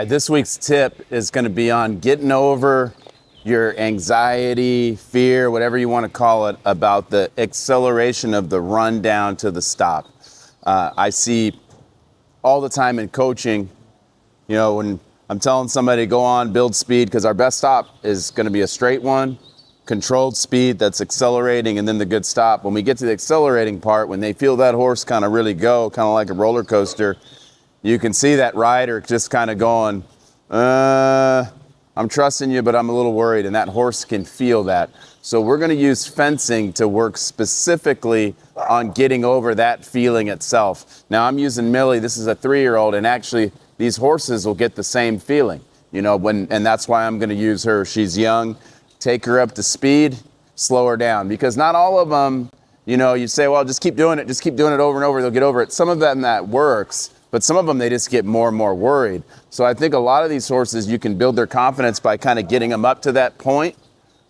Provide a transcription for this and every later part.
This week's tip is going to be on getting over your anxiety, fear, whatever you want to call it, about the acceleration of the run down to the stop. I see all the time in coaching, when I'm telling somebody to go on, build speed, because our best stop is going to be a straight one, controlled speed that's accelerating, and then the good stop. When we get to the accelerating part, when they feel that horse kind of really go, kind of like a roller coaster, you can see that rider just kind of going, I'm trusting you, but I'm a little worried, and that horse can feel that. So we're going to use fencing to work specifically on getting over that feeling itself. Now I'm using Millie. This is a 3-year-old, and actually these horses will get the same feeling, and that's why I'm going to use her. She's young. Take her up to speed, slow her down, because not all of them, you say, well, just keep doing it over and over, they'll get over it. Some of them that works, but some of them, they just get more and more worried. So I think a lot of these horses, you can build their confidence by kind of getting them up to that point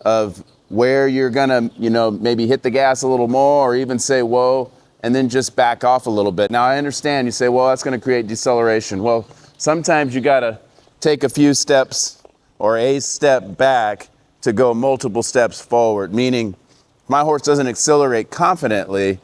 of where you're gonna, maybe hit the gas a little more, or even say, whoa, and then just back off a little bit. Now I understand you say, well, that's gonna create deceleration. Well, sometimes you gotta take a few steps or a step back to go multiple steps forward, meaning if my horse doesn't accelerate confidently,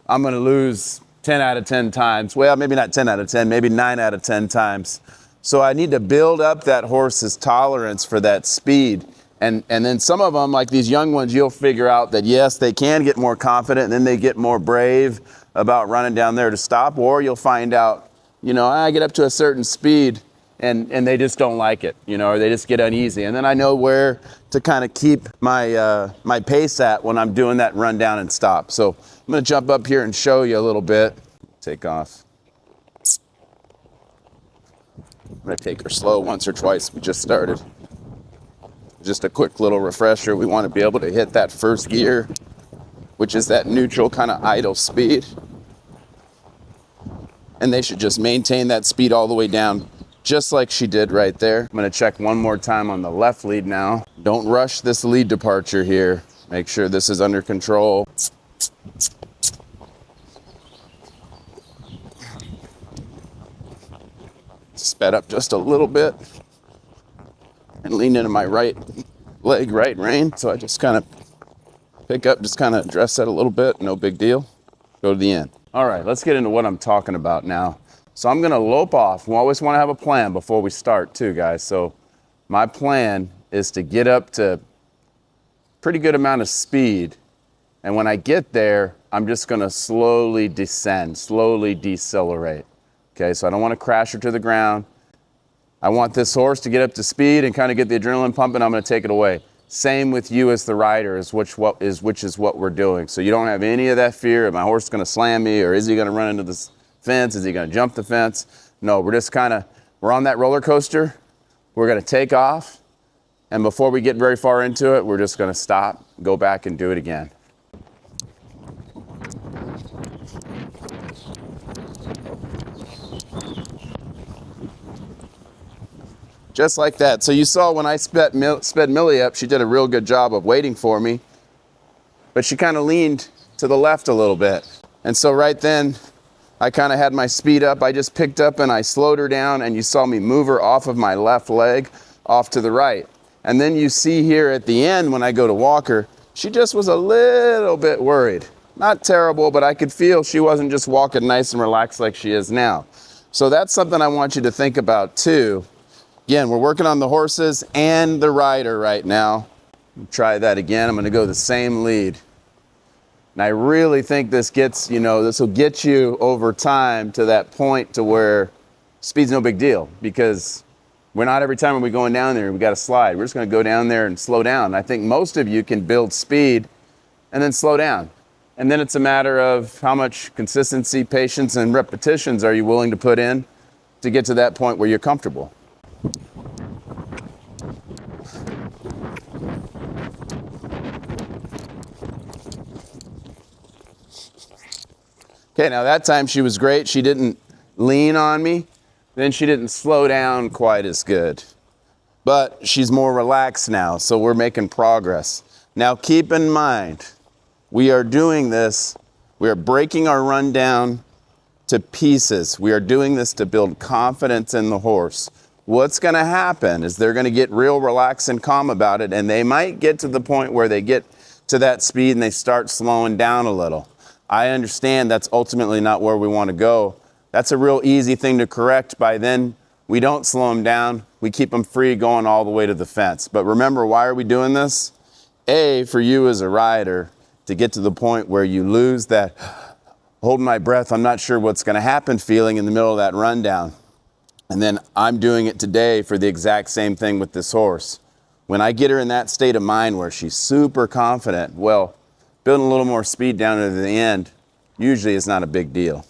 I'm gonna lose 10 out of 10 times. Well, maybe not 10 out of 10, maybe 9 out of 10 times. So I need to build up that horse's tolerance for that speed. And then some of them, like these young ones, you'll figure out that yes, they can get more confident, and then they get more brave about running down there to stop, or you'll find out, I get up to a certain speed and they just don't like it, or they just get uneasy. And then I know where to kind of keep my my pace at when I'm doing that run down and stop. So I'm gonna jump up here and show you a little bit. Take off. I'm gonna take her slow once or twice. We just started. Just a quick little refresher. We want to be able to hit that first gear, which is that neutral kind of idle speed. And they should just maintain that speed all the way down, just like she did right there. I'm gonna check one more time on the left lead now. Don't rush this lead departure here. Make sure this is under control. Sped up just a little bit and lean into my right leg, right rein. So I just kind of pick up, just kind of address that a little bit. No big deal. Go to the end. All right, let's get into what I'm talking about now. So I'm gonna lope off. We always wanna have a plan before we start too, guys. So my plan is to get up to pretty good amount of speed. And when I get there, I'm just gonna slowly descend, slowly decelerate. Okay, so I don't wanna crash her to the ground. I want this horse to get up to speed and kind of get the adrenaline pumping. I'm gonna take it away. Same with you as the rider, which is what we're doing. So you don't have any of that fear of my horse is gonna slam me, or is he gonna run into this fence? Is he gonna jump the fence? No, we're just we're on that roller coaster. We're gonna take off. And before we get very far into it, we're just gonna stop, go back and do it again. Just like that. So you saw when I sped Millie up, she did a real good job of waiting for me, but she kind of leaned to the left a little bit. And so right then, I kind of had my speed up. I just picked up and I slowed her down, and you saw me move her off of my left leg off to the right. And then you see here at the end when I go to walk her, she just was a little bit worried. Not terrible, but I could feel she wasn't just walking nice and relaxed like she is now. So that's something I want you to think about too. Again, we're working on the horses and the rider right now. Try that again. I'm gonna go the same lead. And I really think this gets, this will get you over time to that point to where speed's no big deal, because we're not every time when we're going down there, we got to slide. We're just gonna go down there and slow down. And I think most of you can build speed and then slow down. And then it's a matter of how much consistency, patience, and repetitions are you willing to put in to get to that point where you're comfortable. Okay, now that time she was great. She didn't lean on me. Then she didn't slow down quite as good. But she's more relaxed now, so we're making progress. Now keep in mind, we are doing this, we are breaking our run down to pieces. We are doing this to build confidence in the horse. what's going to happen is they're going to get real relaxed and calm about it, and they might get to the point where they get to that speed and they start slowing down a little. I understand that's ultimately not where we want to go. That's a real easy thing to correct by then. We don't slow them down. We keep them free going all the way to the fence. But remember, why are we doing this? A, for you as a rider to get to the point where you lose that hold my breath, I'm not sure what's going to happen feeling in the middle of that rundown. And then I'm doing it today for the exact same thing with this horse. When I get her in that state of mind where she's super confident, well, building a little more speed down to the end usually is not a big deal.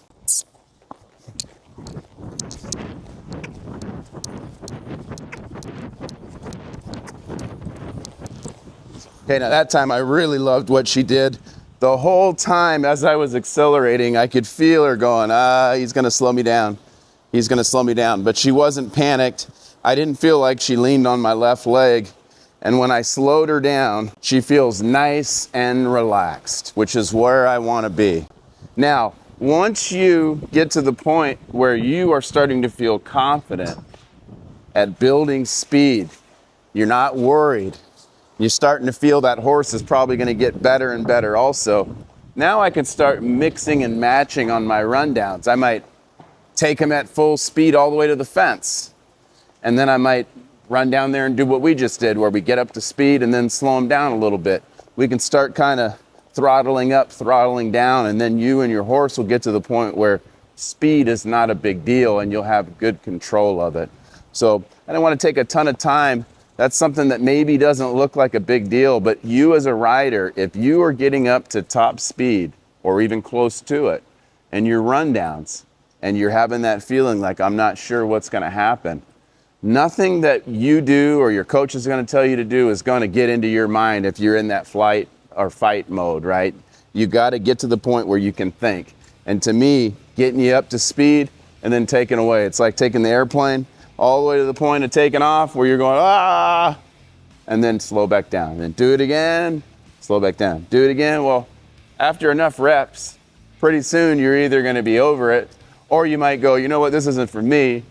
Okay, now that time I really loved what she did. The whole time as I was accelerating, I could feel her going, he's gonna slow me down. He's gonna slow me down. But she wasn't panicked. I didn't feel like she leaned on my left leg. And when I slowed her down, she feels nice and relaxed, which is where I wanna be. Now, once you get to the point where you are starting to feel confident at building speed, you're not worried, you're starting to feel that horse is probably going to get better and better also. Now I can start mixing and matching on my rundowns. I might take him at full speed all the way to the fence. And then I might run down there and do what we just did, where we get up to speed and then slow him down a little bit. We can start kind of throttling up, throttling down, and then you and your horse will get to the point where speed is not a big deal and you'll have good control of it. So I don't want to take a ton of time. That's something that maybe doesn't look like a big deal, but you as a rider, if you are getting up to top speed or even close to it, and your rundowns, and you're having that feeling like I'm not sure what's going to happen, nothing that you do or your coach is going to tell you to do is going to get into your mind if you're in that flight or fight mode, right? You got to get to the point where you can think. And to me, getting you up to speed and then taking away, it's like taking the airplane all the way to the point of taking off where you're going, and then slow back down. Then do it again, slow back down. Do it again. Well, after enough reps, pretty soon you're either going to be over it, or you might go, you know what, this isn't for me.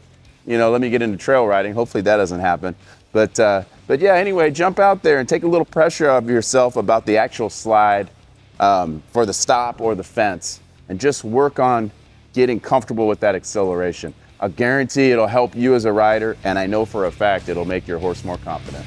Let me get into trail riding. Hopefully that doesn't happen. But yeah, anyway, jump out there and take a little pressure off yourself about the actual slide for the stop or the fence, and just work on getting comfortable with that acceleration. I guarantee it'll help you as a rider, and I know for a fact it'll make your horse more confident.